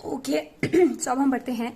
Okay so अब हम बढ़ते हैं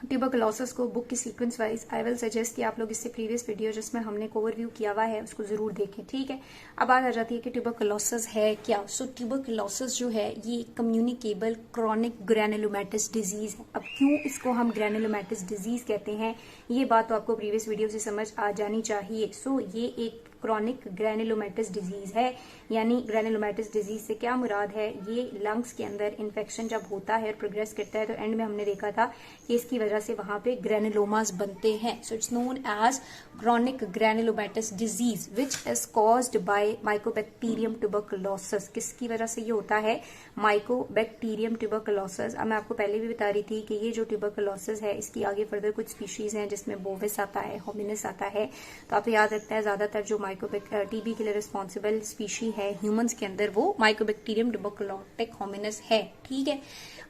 ट्यूबरकुलोसिस को बुक की sequence wise. I will suggest कि आप लोग इससे प्रीवियस वीडियो जिसमें हमने ओवरव्यू किया हुआ है उसको जरूर देखें, ठीक है। अब बात आ जाती है कि ट्यूबरकुलोसिस है क्या। सो ट्यूबरकुलोसिस जो है ये कम्युनिकेबल क्रॉनिक ग्रैनुलोमैटस डिजीज है। अब क्यों इसको हम ग्रैनुलोमैटस डिजीज कहते हैं ये बात तो आपको प्रीवियस वीडियो से समझ आ जानी चाहिए। सो ये एक क्रॉनिक ग्रैनुलोमैटस डिजीज है, यानी ग्रैनुलोमैटस डिजीज से क्या मुराद है, ये लंग्स के अंदर इन्फेक्शन जब होता है और प्रोग्रेस करता है तो एंड में हमने देखा था कि इसकी वजह से वहां पे ग्रैनुलोमास बनते हैं। So it's known as chronic granulomatous disease which is caused by mycobacterium tuberculosis. किसकी वजह से ये होता है? Mycobacterium tuberculosis. अब मैं आपको पहले भी बता रही थी कि ये जो ट्यूबरकुलोसिस है इसकी आगे फर्दर कुछ स्पीशीज हैं जिसमें बोविस आता है, होमिनिस आता है। तो आप याद रखते हैं ज्यादातर जो टीबी के लिए रिस्पॉन्सिबल स्पीशी है ह्यूमंस के अंदर वो माइकोबैक्टीरियम ट्यूबरकुलोटिक होमिनस है, ठीक है।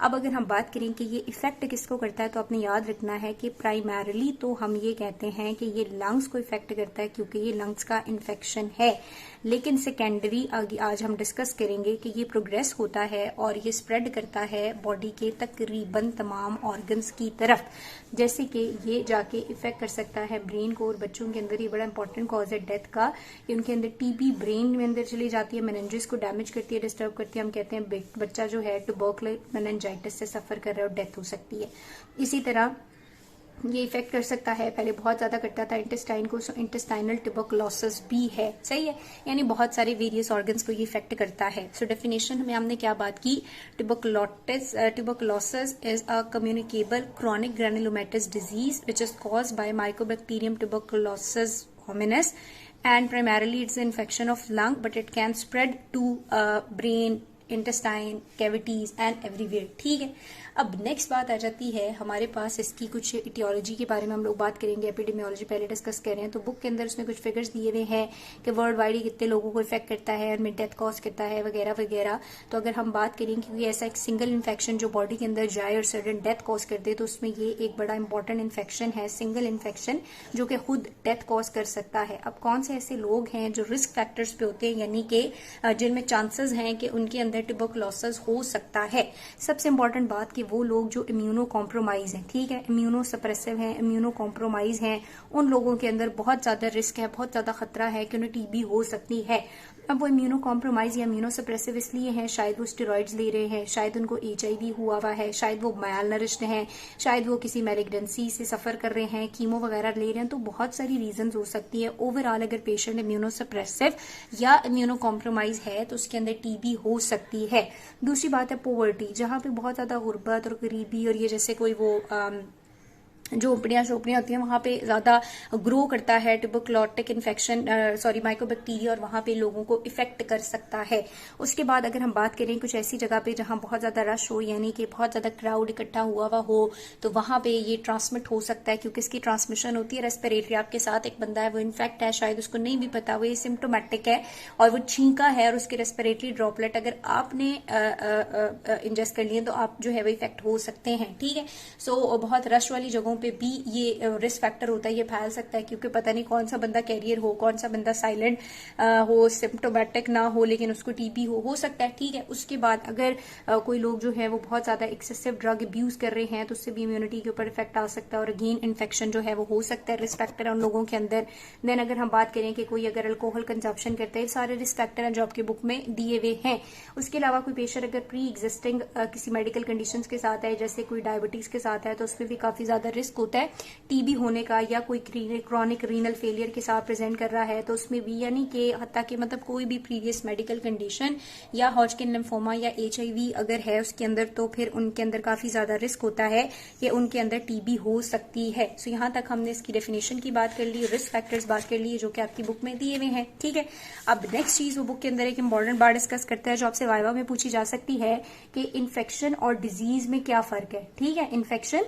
अब अगर हम बात करें कि ये इफेक्ट किसको करता है तो आपने याद रखना है कि प्राइमरीली तो हम ये कहते हैं कि ये लंग्स को इफेक्ट करता है क्योंकि ये लंग्स का इन्फेक्शन है, लेकिन सेकेंडरी आज हम डिस्कस करेंगे कि ये प्रोग्रेस होता है और ये स्प्रेड करता है बॉडी के तकरीबन तमाम ऑर्गन्स की तरफ, जैसे कि ये जाके इफेक्ट कर सकता है ब्रेन को। और बच्चों के अंदर ये बड़ा इंपॉर्टेंट कॉज है डेथ का कि उनके अंदर टीबी ब्रेन में अंदर चली जाती है, मेनिंजेस को डैमेज करती है, डिस्टर्ब करती है। हम कहते हैं बच्चा जो है ट्यूबरकुलर मेनिंजाइटिस से सफर कर रहा है और डेथ हो सकती है। इसी तरह ये इफेक्ट कर सकता है, पहले बहुत ज्यादा करता था इंटेस्टाइन को, इंटेस्टाइनल ट्यूबरकुलोसिस भी है, सही है, यानी बहुत सारे वेरियस ऑर्गन्स को ये इफेक्ट करता है। सो डेफिनेशन में हमने क्या बात की, tuberculosis is a communicable chronic granulomatous disease which is caused by mycobacterium tuberculosis hominis and primarily it's an infection of lung but it can spread to brain, intestine, cavities and everywhere, ठीक है। अब next बात आ जाती है हमारे पास इसकी कुछ etiology के बारे में हम लोग बात करेंगे, एपिडेमियोलॉजी पहले डिस्कस कर रहे हैं। तो बुक के अंदर उसमें कुछ फिगर्स दिए हुए हैं कि वर्ल्ड वाइड कितने लोगों को इफेक्ट करता है और में डेथ कॉज करता है वगैरह वगैरह। तो अगर हम बात करें कि ऐसा एक सिंगल इन्फेक्शन जो बॉडी के अंदर जाए और सडन डेथ कॉज कर दे तो उसमें ये एक बड़ा इंपॉर्टेंट इन्फेक्शन है, सिंगल इन्फेक्शन जो कि खुद डेथ कॉज कर सकता है। अब कौन से ऐसे लोग हैं जो रिस्क फैक्टर्स पे होते हैं, यानी कि जिनमें चांसेस हैं कि उनके अंदर ट्यूबरकुलोसिस हो सकता है। सबसे इंपॉर्टेंट बात कि वो लोग जो इम्यूनो कॉम्प्रोमाइज हैं, ठीक है, इम्यूनो सप्रेसिव हैं, इम्यूनो कॉम्प्रोमाइज हैं, उन लोगों के अंदर बहुत ज्यादा रिस्क है, बहुत ज्यादा खतरा है कि उन्हें टीबी हो सकती है। अब वो इम्यूनो कॉम्प्रोमाइज या इम्यूनो सप्रेसिव इसलिए हैं, शायद वो स्टेरॉइड्स ले रहे हैं, शायद उनको HIV हुआ है, शायद वो माल नरिश्ड हैं, शायद वो किसी मैलिग्नेंसी से सफर कर रहे हैं, कीमो वगैरह ले रहे हैं। तो बहुत सारी रीजन हो सकती है। ओवरऑल अगर पेशेंट इम्यूनो सप्रेसिव या इम्यूनो कॉम्प्रोमाइज है तो उसके अंदर टीबी हो सकती है। दूसरी बात है पॉवर्टी, जहां पे बहुत ज्यादा गुर्बत और गरीबी और ये जैसे कोई वो झोपड़ियां शोपड़ियां होती हैं वहां पे ज्यादा ग्रो करता है ट्यूबरकुलोटिक इन्फेक्शन, माइकोबैक्टीरिया, और वहां पे लोगों को इफेक्ट कर सकता है। उसके बाद अगर हम बात करें कुछ ऐसी जगह पे जहां बहुत ज्यादा रश हो, यानी कि बहुत ज्यादा क्राउड इकट्ठा हुआ हो, तो वहां पे ये ट्रांसमिट हो सकता है क्योंकि इसकी ट्रांसमिशन होती है रेस्पिरेटरी। आपके साथ एक बंदा है वो इन्फेक्ट है, शायद उसको नहीं भी पता, वो सिम्टोमेटिक है और वो छींका है और उसके रेस्पिरेटरी ड्रॉपलेट अगर आपने इंजेस्ट कर लिए तो आप जो है वो इफेक्ट हो सकते हैं, ठीक है। सो बहुत रश वाली जगहों पे भी ये रिस्क फैक्टर होता है, ये फैल सकता है क्योंकि पता नहीं कौन सा बंदा कैरियर हो, कौन सा बंदा साइलेंट हो, सिम्टोमेटिक ना हो लेकिन उसको टीबी हो सकता है, ठीक है। उसके बाद अगर कोई लोग जो है वो बहुत ज्यादा एक्सेसिव ड्रग अब्यूज कर रहे हैं तो उससे भी इम्यूनिटी के ऊपर इफेक्ट आ सकता है और अगेन इन्फेक्शन जो है वो हो सकता है, रिस्क फैक्टर है उन लोगों के अंदर। देन अगर हम बात करें कि कोई अगर अल्कोहल कंजप्शन करता है, सारे रिस्क फैक्टर हैं जो आपके बुक में दिए हुए हैं। उसके अलावा कोई पेशेंट अगर प्री एग्जिस्टिंग किसी मेडिकल कंडीशन के साथ है, जैसे कोई डायबिटीज के साथ है, तो उसमें भी काफी ज्यादा रिस्क होता है टीबी होने का, या कोई क्रॉनिक रीनल फेलियर के साथ प्रेजेंट कर रहा है तो उसमें भी, यानी कि हत्ता कि मतलब कोई भी प्रीवियस मेडिकल कंडीशन या हॉजकिन लिम्फोमा या HIV अगर है उसके अंदर, तो फिर उनके अंदर काफी ज्यादा रिस्क होता है कि उनके अंदर टीबी हो सकती है। सो यहां तक हमने इसकी डेफिनेशन की बात कर ली, रिस्क फैक्टर्स बात कर लिए जो कि आपकी बुक में दिए हुए हैं, ठीक है। अब नेक्स्ट चीज वो बुक के अंदर एक इंपॉर्टेंट बात डिस्कस करता है जो आपसे वाइवा में पूछी जा सकती है कि इन्फेक्शन और डिजीज में क्या फर्क है, ठीक है। इन्फेक्शन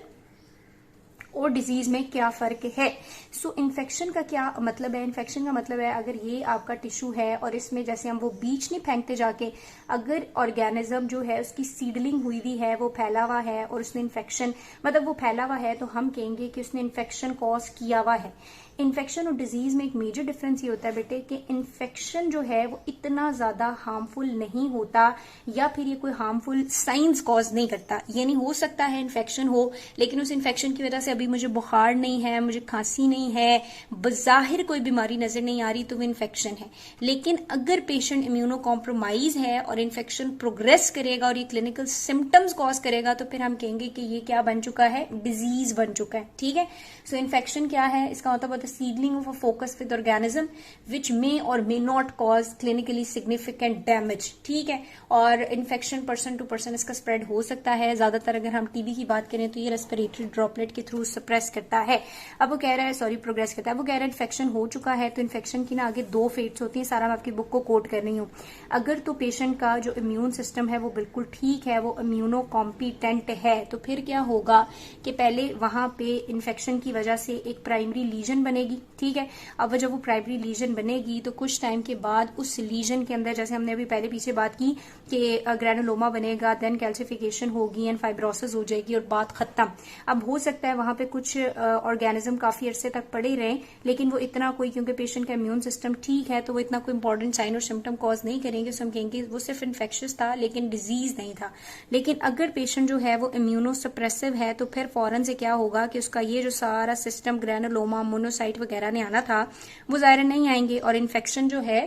और डिजीज में क्या फर्क है। सो इन्फेक्शन का क्या मतलब है? इन्फेक्शन का मतलब है अगर ये आपका टिश्यू है और इसमें जैसे हम वो बीज नहीं फेंकते जाके, अगर ऑर्गेनिज्म जो है उसकी सीडलिंग हुई हुई है, वो फैला हुआ है और उसने इन्फेक्शन मतलब वो फैला हुआ है, तो हम कहेंगे कि उसने इन्फेक्शन कॉज किया हुआ है। इन्फेक्शन और डिजीज में एक मेजर डिफरेंस ये होता है बेटे कि इन्फेक्शन जो है वो इतना ज्यादा हार्मफुल नहीं होता, या फिर ये कोई हार्मफुल साइंस कॉज नहीं करता। यानी हो सकता है इन्फेक्शन हो, लेकिन उस इन्फेक्शन की वजह से अभी मुझे बुखार नहीं है, मुझे खांसी नहीं है, बज़ाहिर कोई बीमारी नजर नहीं आ रही, तो वो इन्फेक्शन है। लेकिन अगर पेशेंट इम्यूनो कॉम्प्रोमाइज है और इन्फेक्शन प्रोग्रेस करेगा और ये क्लिनिकल सिम्टम्स कॉज करेगा, तो फिर हम कहेंगे कि ये क्या बन चुका है, डिजीज बन चुका है। ठीक है, सो इन्फेक्शन क्या है, इसका मतलब होता है seeding of a focus with organism which may or may not cause clinically significant damage. ठीक है, और इन्फेक्शन पर्सन टू पर्सन इसका स्प्रेड हो सकता है। ज्यादातर अगर हम टीबी की बात करें तो ये रेस्पिरेटरी ड्रॉपलेट के थ्रू सप्रेस करता है। अब वो कह रहा है, सॉरी, प्रोग्रेस करता है। वो कह रहा है इन्फेक्शन हो चुका है, तो इन्फेक्शन की ना आगे 2 फेट्स होती हैं। सारा मैं आपकी बुक को कोट कर रही हूँ। अगर तो पेशेंट का जो इम्यून सिस्टम है वो बिल्कुल ठीक है, वो इम्यूनो कॉम्पिटेंट है, तो फिर क्या होगा कि पहले वहां पे इन्फेक्शन की वजह से एक प्राइमरी लीजन बनेगी। ठीक है, अब जब वो प्राइमरी लीजन बनेगी तो कुछ टाइम के बाद उस लीजन के अंदर, जैसे हमने अभी पहले पीछे बात की कि ग्रैनुलोमा बनेगा, देन कैल्सिफिकेशन होगी एंड फाइब्रोसिस हो जाएगी और बात खत्म। अब हो सकता है वहां पे कुछ ऑर्गेनिज्म काफी अरसे तक पड़े रहे, लेकिन वो इतना कोई, क्योंकि पेशेंट का इम्यून सिस्टम ठीक है, तो वो इतना कोई इंपॉर्टेंट साइन और सिम्टम कॉज नहीं करेंगे। सो हम कहेंगे वो सिर्फ इन्फेक्शियस था लेकिन डिजीज नहीं था। लेकिन अगर पेशेंट जो है वो इम्यूनो सप्रेसिव है, तो फिर फौरन से क्या होगा कि उसका ये जो सारा सिस्टम ग्रैनुलोमा, मोनोसाइट वगैरह ने आना था, वो ज़ाहिर नहीं आएंगे, और इन्फेक्शन जो है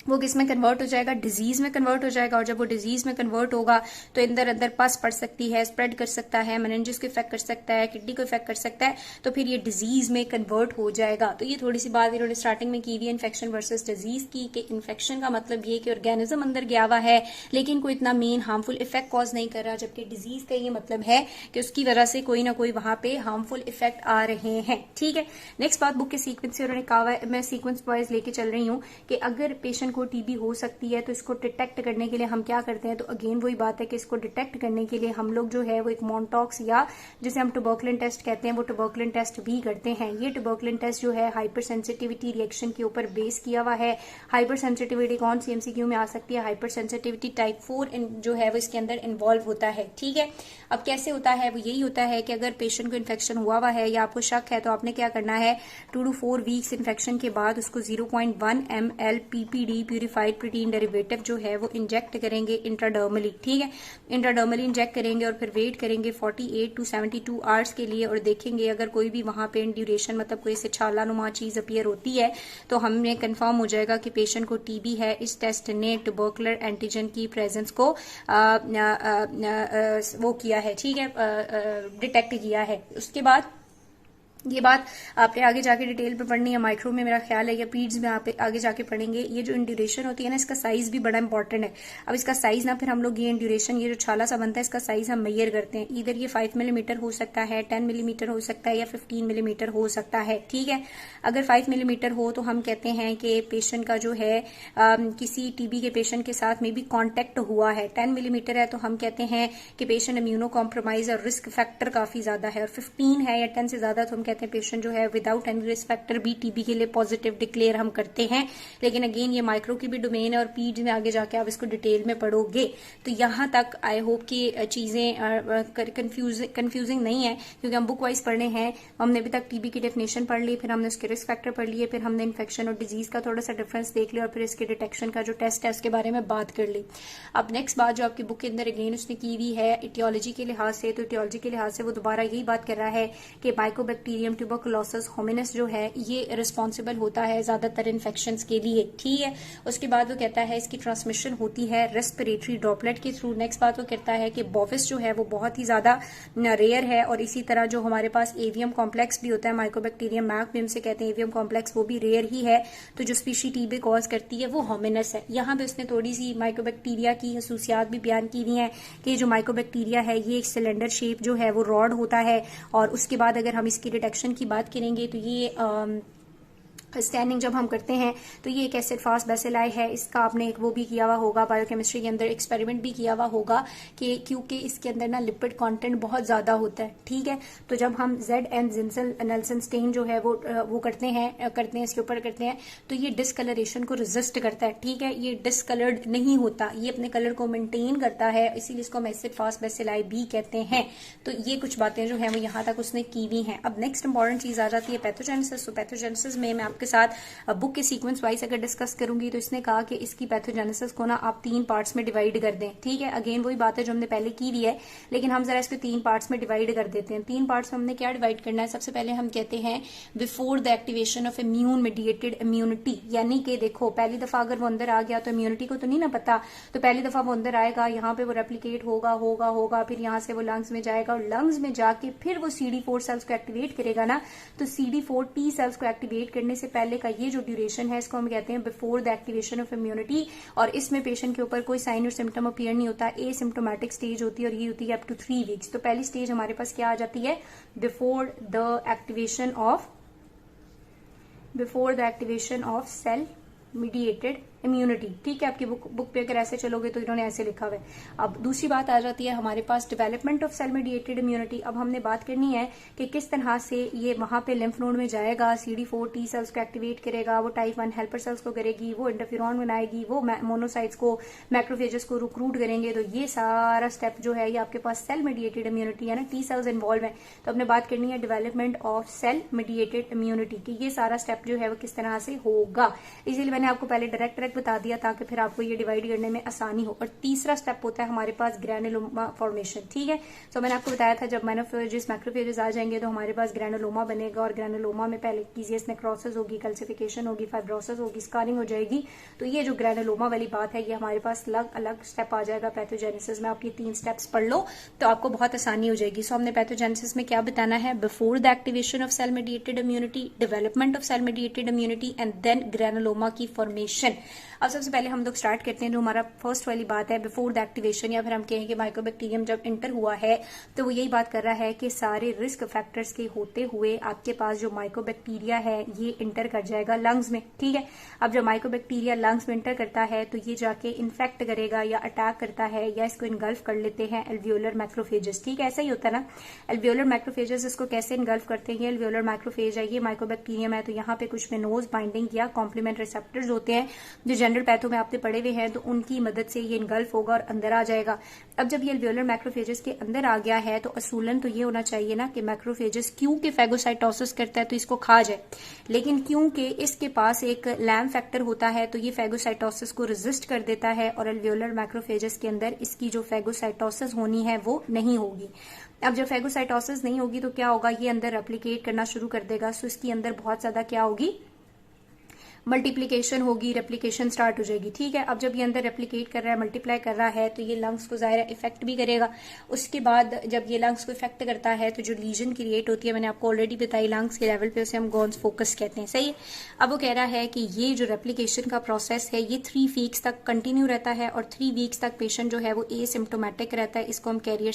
वो किस में कन्वर्ट हो जाएगा, डिजीज में कन्वर्ट हो जाएगा। और जब वो डिजीज में कन्वर्ट होगा तो अंदर अंदर पस पड़ सकती है, स्प्रेड कर सकता है, मेनिंजेस को इफेक्ट कर सकता है, किडनी को इफेक्ट कर सकता है, तो फिर ये डिजीज में कन्वर्ट हो जाएगा। तो ये थोड़ी सी बात इन्होंने स्टार्टिंग में की हुई है इन्फेक्शन वर्सेस डिजीज की, कि इन्फेक्शन का मतलब ये कि ऑर्गेनिज्म अंदर गया हुआ है लेकिन कोई इतना मेन हार्मफुल इफेक्ट कॉज नहीं कर रहा, जबकि डिजीज का ये मतलब है कि उसकी वजह से कोई ना कोई वहां पे हार्मफुल इफेक्ट आ रहे हैं। ठीक है, नेक्स्ट बात बुक के सीक्वेंस से उन्होंने कहा है, मैं सीक्वेंस वाइज लेके चल रही हूँ कि अगर पेशेंट को टीबी हो सकती है तो इसको डिटेक्ट करने के लिए हम क्या करते हैं। तो अगेन वही बात है कि इसको डिटेक्ट करने के लिए हम लोग जो है वो एक मॉन्टॉक्स या जिसे हम ट्यूबरकुलिन टेस्ट कहते हैं, वो ट्यूबरकुलिन टेस्ट भी करते हैं। ये ट्यूबरकुलिन टेस्ट जो है हाइपर सेंसिटिविटी रिएक्शन के ऊपर बेस किया हुआ है। हाइपर सेंसिटिविटी कौन सी एमसीक्यू में आ सकती है, हाइपर सेंसिटिविटी टाइप 4 जो है वो इसके अंदर इन्वॉल्व होता है। ठीक है, अब कैसे होता है, वो यही होता है कि अगर पेशेंट को इन्फेक्शन हुआ है या आपको शक है, तो आपने क्या करना है, 2 to 4 वीक्स इन्फेक्शन के बाद उसको 0.1 ml PPD purified protein derivative जो है वो इंजेक्ट करेंगे इंट्राडर्मली। ठीक है, इंट्राडर्मली इंजेक्ट करेंगे और फिर वेट करेंगे 48 to 72 आवर्स के लिए, और देखेंगे अगर कोई भी वहां पे ड्यूरेशन मतलब कोई से छालानुमा चीज अपीयर होती है तो हमें कंफर्म हो जाएगा कि पेशेंट को टीबी है। इस टेस्ट ने ट्यूबरकुलर एंटीजन की प्रेजेंस को वो किया है। ठीक है, डिटेक्ट किया है। उसके बाद ये बात आपने आगे जाके डिटेल पे पढ़नी है, माइक्रो में मेरा ख्याल है, या पीड्स में आप आगे जाके पढ़ेंगे। ये जो इंड्यूरेशन होती है ना, इसका साइज भी बड़ा इंपॉर्टेंट है। अब इसका साइज ना, फिर हम लोग ये इंड्यूरेशन, ये जो छाला सा बनता है, इसका साइज हम मेजर करते हैं। इधर ये 5 मिलीमीटर हो सकता है, 10 मिलीमीटर हो सकता है, या 15 मिलीमीटर हो सकता है। ठीक है, अगर 5 मिलीमीटर हो तो हम कहते हैं कि पेशेंट का जो है किसी टीबी के पेशेंट के साथ में भी कॉन्टेक्ट हुआ है। 10 मिलीमीटर है तो हम कहते हैं कि पेशेंट इम्यूनो कॉम्प्रोमाइज और रिस्क फैक्टर काफी ज्यादा है, और 15 है या 10 से ज्यादा तो हम कहते हैं पेशेंट जो है विदाउट एनी रिस्क फैक्टर भी टीबी के लिए पॉजिटिव डिक्लेयर हम करते हैं। लेकिन अगेन ये माइक्रो की भी डोमेन है और पीड्स में आगे जाके आप इसको डिटेल में पढ़ोगे। तो यहां तक आई होप कि चीजें कंफ्यूजिंग नहीं है, क्योंकि हम बुक वाइज पढ़ने हैं। हमने अभी तक टीबी की डेफिनेशन पढ़ ली, फिर हमने उसके रिस्क फैक्टर पढ़ लिए, फिर हमने इन्फेक्शन और डिजीज का थोड़ा सा डिफरेंस देख लिया, और फिर इसके डिटेक्शन का जो टेस्ट है उसके बारे में बात कर ली। अब नेक्स्ट बात जो आपकी बुक के अंदर अगेन उसने की हुई है इटियोलॉजी के लिहाज से, तो इटियोलॉजी के लिहाज से वो दोबारा यही बात कर रहा है कि माइकोबैक्टीरियम ट्यूबरकुलोसिस होमिनस जो है ये रिस्पॉन्सिबल होता है ज्यादातर इन्फेक्शंस के लिए। ठीक है, उसके बाद वो कहता है इसकी ट्रांसमिशन होती है रेस्पिरेटरी ड्रॉपलेट के थ्रू। नेक्स्ट बात वो कहता है कि बोविस जो है वो बहुत ही ज्यादा रेयर है, और इसी तरह जो हमारे पास एवियम कॉम्प्लेक्स भी होता है, माइकोबैक्टीरियम मैक भी हमसे कहते हैं एवियम कॉम्प्लेक्स, वो भी रेयर ही है। तो जो स्पीशी टीबी कॉज करती है वो होमिनस है। यहाँ पे उसने थोड़ी सी माइकोबैक्टीरिया की खसूसियात भी बयान की हुई है कि जो माइकोबैक्टीरिया है ये एक सिलेंडर शेप जो है वो रॉड होता है, और उसके बाद अगर हम इसकी डिटेक्शन की बात करेंगे तो ये स्कैनिंग जब हम करते हैं तो ये एक एसिड फास्ट बेसिलाई है, इसका आपने एक वो भी किया हुआ होगा, बायोकेमिस्ट्री के अंदर एक्सपेरिमेंट भी किया हुआ होगा कि क्योंकि इसके अंदर ना लिपिड कंटेंट बहुत ज्यादा होता है, ठीक है। तो जब हम ZN जिंसल नेल्सन स्टेन जो है वो करते हैं इसके ऊपर करते हैं तो ये डिसकलरेशन को रेजिस्ट करता है, ठीक है। ये डिसकलर्ड नहीं होता, ये अपने कलर को मेंटेन करता है, इसीलिए इसको हम एसिड फास्ट बेसिलाई भी कहते हैं। तो ये कुछ बातें जो है वो यहाँ तक उसने की हुई हैं। अब नेक्स्ट इंपॉर्टेंट चीज आ जाती है पैथोजेनेसिस। तो पैथोजेनेसिस में मैं आपके साथ बुक के सीक्वेंस वाइज अगर डिस्कस करूंगी तो इसने कहा कि इसकी पैथोजेनेसिस को ना आप 3 पार्ट्स में डिवाइड कर दें, ठीक है। अगेन वही बात है जो हमने पहले की हुई है, लेकिन हम जरा इसको 3 पार्ट्स में डिवाइड कर देते हैं। 3 पार्ट्स में हमने क्या डिवाइड करना है, सबसे पहले हम कहते हैं before the activation of immune mediated immunity, यानी कि देखो पहली दफा अगर वो अंदर आ गया तो इम्यूनिटी को तो नहीं ना पता, तो पहली दफा वो अंदर आएगा, यहाँ पे वो रेप्लिकेट होगा, फिर यहाँ से वो लंग्स में जाएगा और लंग्स में जाके फिर वो CD4 सेल्स को एक्टिवेट करेगा ना। तो CD4 T सेल्स को एक्टिवेट करने से पहले का ये जो ड्यूरेशन है इसको हम कहते हैं before the activation of immunity. और इसमें पेशेंट के ऊपर कोई साइन और सिम्टम अपीयर नहीं होता, एसिम्प्टोमेटिक स्टेज होती है और ये होती है अप टू 3 वीक्स। तो पहली स्टेज हमारे पास क्या आ जाती है, before the activation of cell mediated immunity, ठीक है। आपकी बुक पे अगर ऐसे चलोगे तो इन्होंने ऐसे लिखा हुआ है। अब दूसरी बात आ जाती है हमारे पास development of cell mediated immunity. अब हमने बात करनी है कि किस तरह से ये वहां पे लिम्फ नोड में जाएगा, CD4 T सेल्स को एक्टिवेट करेगा, वो टाइप 1 हेल्पर सेल्स को करेगी, वो इंटरफ्यूरॉन बनाएगी, वो मोनोसाइट्स को मैक्रोफेजेस को रिक्रूट करेंगे। तो ये सारा स्टेप जो है ये आपके पास सेल मीडिएटेड इम्यूनिटी है ना, T सेल्स इन्वॉल्व है। तो हमने बात करनी है development of cell mediated immunity की, ये सारा स्टेप जो है वो किस तरह से होगा। इसीलिए मैंने आपको पहले डायरेक्ट बता दिया ताकि फिर आपको ये डिवाइड करने में आसानी हो। और तीसरा स्टेप होता है हमारे पास ग्रैनुलोमा फॉर्मेशन, ठीक है। तो मैंने आपको बताया था जब मैक्रोफेजेस आ जाएंगे तो हमारे पास ग्रैनुलोमा बनेगा और ग्रैनुलोमा में पहले कीजियस नेक्रोसिस होगी, कैल्सिफिकेशन होगी, फाइब्रोसिस होगी, स्कारिंग हो जाएगी। तो ये जो ग्रैनुलोमा वाली बात है ये हमारे पास अलग अलग स्टेप आ जाएगा पैथोजेनेसिस में। आप ये 3 स्टेप्स पढ़ लो तो आपको बहुत आसानी हो जाएगी। सो हमने पैथोजेनेसिस में क्या बताना है, before the activation of cell mediated immunity, development of cell mediated immunity and then granuloma की फॉर्मेशन। अब सबसे पहले हम लोग स्टार्ट करते हैं जो हमारा फर्स्ट वाली बात है बिफोर द एक्टिवेशन, या फिर हम कहें कि माइकोबैक्टीरियम जब इंटर हुआ है तो वो यही बात कर रहा है कि सारे रिस्क फैक्टर्स के होते हुए आपके पास जो माइकोबैक्टीरिया है ये इंटर कर जाएगा लंग्स में, ठीक है। अब जब माइकोबैक्टीरिया लंग्स में इंटर करता है तो ये जाके इन्फेक्ट करेगा या अटैक करता है या इसको इनगल्फ कर लेते हैं एल्वियोलर मैक्रोफेजेस, ठीक है। ऐसा ही होता है ना, एल्वियोलर मैक्रोफेजेस इसको कैसे इनगल्फ करते हैं, एल्वियोलर मैक्रोफेज है, ये माइकोबैक्टीरियम है। तो यहाँ पे कुछ वेनोज बाइंडिंग या कॉम्प्लीमेंट रिसेप्टर्स होते हैं जो जनरल पैथो में आपने पढ़े हुए हैं, तो उनकी मदद से ये इनगल्फ होगा और अंदर आ जाएगा। अब जब ये एल्वियोलर मैक्रोफेजेस के अंदर आ गया है तो असूलन तो ये होना चाहिए ना कि मैक्रोफेजेस क्योंकि फैगोसाइटोसिस करता है तो इसको खा जाए, लेकिन क्योंकि इसके पास एक लैम फैक्टर होता है तो ये फैगोसाइटोसिस को रेजिस्ट कर देता है और एल्वियोलर मैक्रोफेजेस के अंदर इसकी जो फैगोसाइटोसिस होनी है वो नहीं होगी। अब जब फैगोसाइटोसिस नहीं होगी तो क्या होगा, ये अंदर रेप्लिकेट करना शुरू कर देगा। सो इसकी अंदर बहुत ज्यादा क्या होगी, मल्टीप्लीकेशन होगी, रेप्लिकेशन स्टार्ट हो जाएगी, ठीक है। अब जब ये अंदर रेप्लिकेट कर रहा है, मल्टीप्लाई कर रहा है तो ये लंग्स को जाहिर इफेक्ट भी करेगा। उसके बाद जब ये लंग्स को इफेक्ट करता है तो जो लीजन क्रिएट होती है मैंने आपको ऑलरेडी बताई लंग्स के लेवल पे, उसे हम गॉन्स फोकस कहते हैं, सही है। अब वो कह रहा है कि ये जो रेप्लिकेशन का प्रोसेस है ये 3 वीक्स तक कंटिन्यू रहता है और 3 वीक्स तक पेशेंट जो है वो एसिम्प्टोमेटिक रहता है, इसको हम कैरियर